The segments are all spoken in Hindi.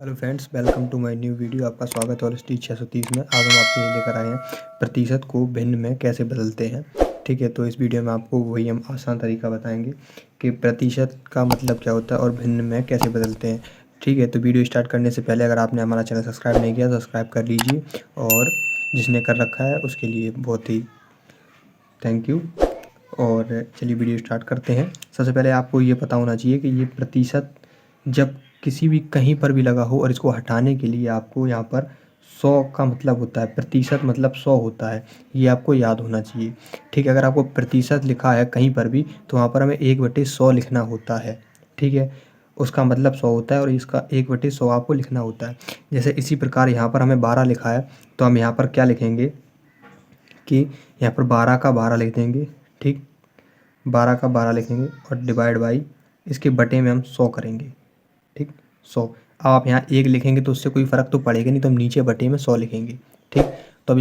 Hello friends, welcome to my new video. आपका स्वागत है। और स्टीच 630 में आज हम आपके लिए लेकर आए हैं प्रतिशत को भिन्न में कैसे बदलते हैं। ठीक है, तो इस वीडियो में आपको वही हम आसान तरीका बताएंगे कि प्रतिशत का मतलब क्या होता है और भिन्न में कैसे बदलते हैं। ठीक है, तो वीडियो स्टार्ट करने से पहले अगर आपने हमारा चैनल सब्सक्राइब नहीं किया तो सब्सक्राइब कर लीजिए, और जिसने कर रखा है उसके लिए बहुत ही थैंक यू। और चलिए वीडियो स्टार्ट करते हैं। सबसे पहले आपको ये पता होना चाहिए कि ये प्रतिशत जब किसी भी कहीं पर भी लगा हो और इसको हटाने के लिए आपको यहाँ पर 100 का मतलब होता है, प्रतिशत मतलब 100 होता है, ये आपको याद होना चाहिए। ठीक है, अगर आपको प्रतिशत लिखा है कहीं पर भी तो वहाँ पर हमें 1/100 लिखना होता है। ठीक है, उसका मतलब 100 होता है और इसका 1/100 आपको लिखना होता है। जैसे इसी प्रकार यहाँ पर हमें 12 लिखा है तो हम यहाँ पर क्या लिखेंगे कि यहाँ पर 12 का 12 लिख देंगे। ठीक, 12 का 12 लिखेंगे और डिवाइड बाई इसके बटे में हम 100 करेंगे। ठीक, 100। अब आप यहाँ 1 लिखेंगे तो उससे कोई फ़र्क तो पड़ेगा नहीं, तो हम नीचे बटे में 100 लिखेंगे। ठीक, तो अब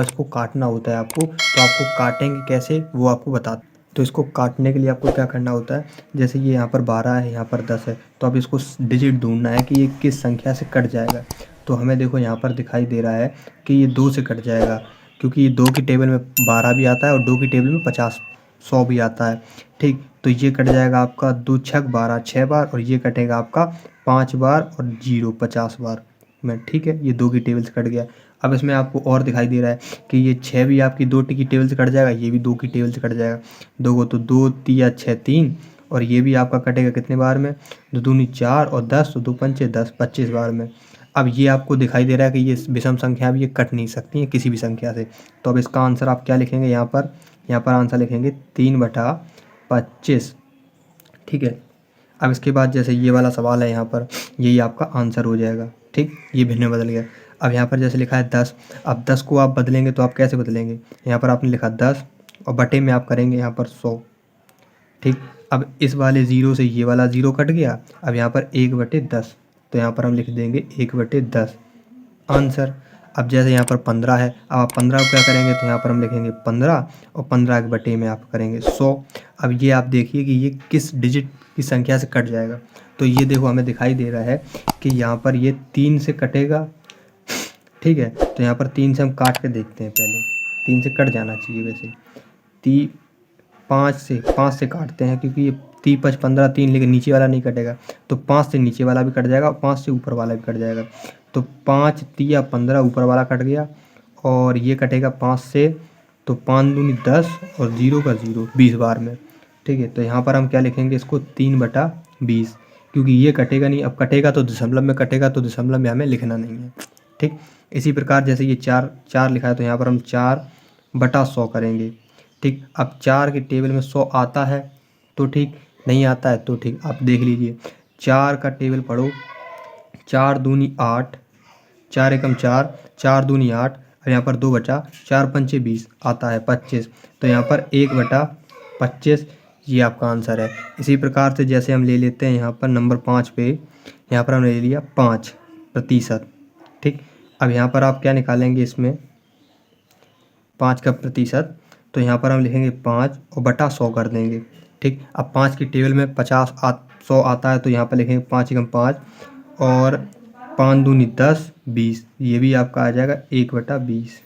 इसको काटना होता है आपको, तो आपको काटेंगे कैसे वो आपको बता। तो इसको काटने के लिए आपको क्या करना होता है, जैसे ये यहाँ पर 12 है, यहाँ पर 10 है, तो अब इसको डिजिट ढूंढना है कि ये किस संख्या से कट जाएगा। तो हमें देखो यहाँ पर दिखाई दे रहा है कि ये 2 से कट जाएगा, क्योंकि ये 2 की टेबल में 12 भी आता है और 2 की टेबल में 50 100 भी आता है। ठीक, तो ये कट जाएगा आपका 2 छक 12 6 बार, और ये कटेगा आपका 5 बार और 0 50 बार में। ठीक है, ये 2 की टेबल से कट गया। अब इसमें आपको और दिखाई दे रहा है कि ये 6 भी आपकी 2 की टेबल से कट जाएगा, ये भी 2 की टेबल से कट जाएगा। 2 को तो 2 तिया 6 3, और ये भी आपका कटेगा कितने बार में, 2 दूनी 4 और 10, तो 2 पंचे 10 25 बार में। अब ये आपको दिखाई दे रहा है कि ये विषम संख्या भी ये कट नहीं सकती है किसी भी संख्या से। तो अब इसका आंसर आप क्या लिखेंगे, यहाँ पर आंसर लिखेंगे 3/25। ठीक है, अब इसके बाद जैसे ये वाला सवाल है यहाँ पर, यही आपका आंसर हो जाएगा। ठीक, ये भिन्न बदल गया। अब यहाँ पर जैसे लिखा है 10, अब 10 को आप बदलेंगे तो आप कैसे बदलेंगे, यहाँ पर आपने लिखा 10 और बटे में आप करेंगे यहाँ पर 100। ठीक, अब इस वाले 0 से ये वाला 0 कट गया। अब यहाँ पर 1/10, तो यहाँ पर हम लिख देंगे 1/10 आंसर। अब जैसे यहाँ पर 15 है, अब आप 15 को क्या करेंगे, तो यहाँ पर हम लिखेंगे 15 और 15 के बटे में आप करेंगे 100। अब ये आप देखिए कि ये किस डिजिट की संख्या से कट जाएगा। तो ये देखो हमें दिखाई दे रहा है कि यहाँ पर ये 3 से कटेगा। ठीक है, तो यहाँ पर 3 से हम काट के देखते हैं, पहले 3 से कट जाना चाहिए वैसे। 5 से काटते हैं, क्योंकि ये 3×5 = 15, 3 लेकिन नीचे वाला नहीं कटेगा, तो 5 से नीचे वाला भी कट जाएगा और 5 से ऊपर वाला भी कट जाएगा। तो 5×3 = 15 ऊपर वाला कट गया, और ये कटेगा 5 से, तो 5 दूनी 10 और 0 का 0 20 बार में। ठीक है, तो यहाँ पर हम क्या लिखेंगे, इसको 3/20, क्योंकि ये कटेगा नहीं। अब कटेगा तो दशमलव में कटेगा, तो दशमलव में हमें लिखना नहीं है। ठीक, इसी प्रकार जैसे ये 4 लिखा है तो यहाँ पर हम 4/100 करेंगे। ठीक, अब 4 की टेबल में 100 आता है तो ठीक, नहीं आता है तो ठीक। आप देख लीजिए, 4 का टेबल पढ़ो, 4 दूनी 8, 4 एकम 4, 4 दूनी 8, और यहाँ पर 2 बचा, 4 पंचे 20 आता है 25, तो यहाँ पर 1/25 ये आपका आंसर है। इसी प्रकार से जैसे हम ले लेते हैं यहाँ पर नंबर 5 पे, यहाँ पर हमने ले लिया 5%। ठीक, अब यहाँ पर आप क्या निकालेंगे, इसमें 5 का प्रतिशत, तो यहाँ पर हम लिखेंगे 5 और बटा 100 कर देंगे। ठीक, अब 5 की टेबल में 100 आता है, तो यहाँ पर लिखेंगे 5 एकम 5 और 5 दूनी 10 20, ये भी आपका आ जाएगा 1/20।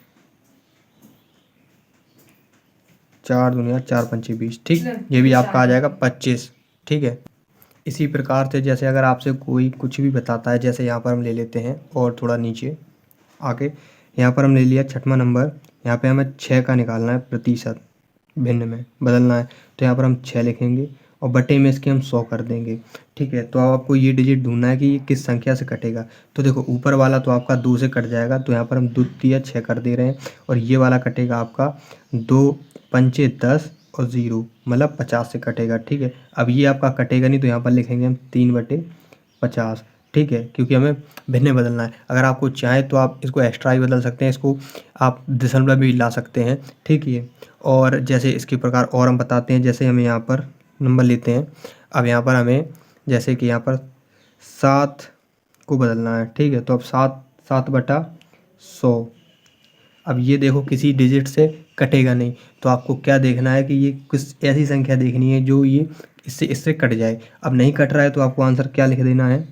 4 दूनी 4 पंचे 20। ठीक, ये भी आपका आ जाएगा 25। ठीक है, इसी प्रकार से जैसे अगर आपसे कोई कुछ भी बताता है, जैसे यहाँ पर हम ले लेते हैं और थोड़ा नीचे आके, यहाँ पर हम ले लिया 6वां नंबर, यहाँ पे हमें 6 का निकालना है प्रतिशत, भिन्न में बदलना है, तो यहाँ पर हम 6 लिखेंगे और बटे में इसके हम 100 कर देंगे। ठीक है, तो अब आपको ये डिजिट ढूंढना है कि ये किस संख्या से कटेगा। तो देखो ऊपर वाला तो आपका 2 से कट जाएगा, तो यहाँ पर हम 2 तिया 6 कर दे रहे हैं, और ये वाला कटेगा आपका 2 पंचे 10 और 0 मतलब 50 से कटेगा। ठीक है, अब ये आपका कटेगा नहीं, तो यहाँ पर लिखेंगे हम 3/50। ठीक है, क्योंकि हमें भिन्न बदलना है। अगर आपको चाहें तो आप इसको एक्स्ट्रा ही बदल सकते हैं, इसको आप दशमलव भी ला सकते हैं। ठीक है, और जैसे इसके प्रकार और हम बताते हैं, जैसे हमें यहाँ पर नंबर लेते हैं। अब यहाँ पर हमें जैसे कि यहाँ पर 7 को बदलना है। ठीक है, तो अब 7/100। अब ये देखो किसी डिजिट से कटेगा नहीं, तो आपको क्या देखना है कि ये कुछ ऐसी संख्या देखनी है जो ये इससे कट जाए। अब नहीं कट रहा है तो आपको आंसर क्या लिख देना है,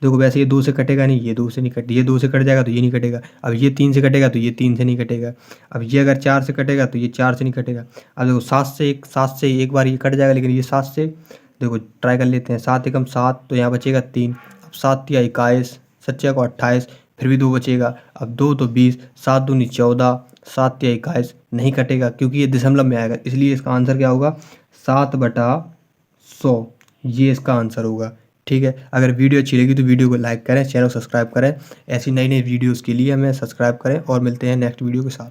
देखो वैसे ये 2 से कटेगा नहीं, ये 2 से नहीं कट, ये 2 से कट जाएगा तो ये नहीं कटेगा। अब ये 3 से कटेगा तो ये 3 से नहीं कटेगा। अब ये अगर 4 से कटेगा तो ये 4 से नहीं कटेगा। अब देखो 7 से एक बार ये कट जाएगा, लेकिन ये 7 से देखो ट्राई कर लेते हैं। 7 एकम 7, तो यहाँ बचेगा 3। अब 7 तिया 21, 7 को 28, फिर भी 2 बचेगा। अब 2 तो 20, 7 दूनी 14, 7 तिया 21, नहीं कटेगा क्योंकि ये दशमलव में आएगा, इसलिए इसका आंसर क्या होगा, 7/100, ये इसका आंसर होगा। ठीक है, अगर वीडियो अच्छी लगी तो वीडियो को लाइक करें, चैनल को सब्सक्राइब करें। ऐसी नई नई वीडियोज़ के लिए हमें सब्सक्राइब करें और मिलते हैं नेक्स्ट वीडियो के साथ।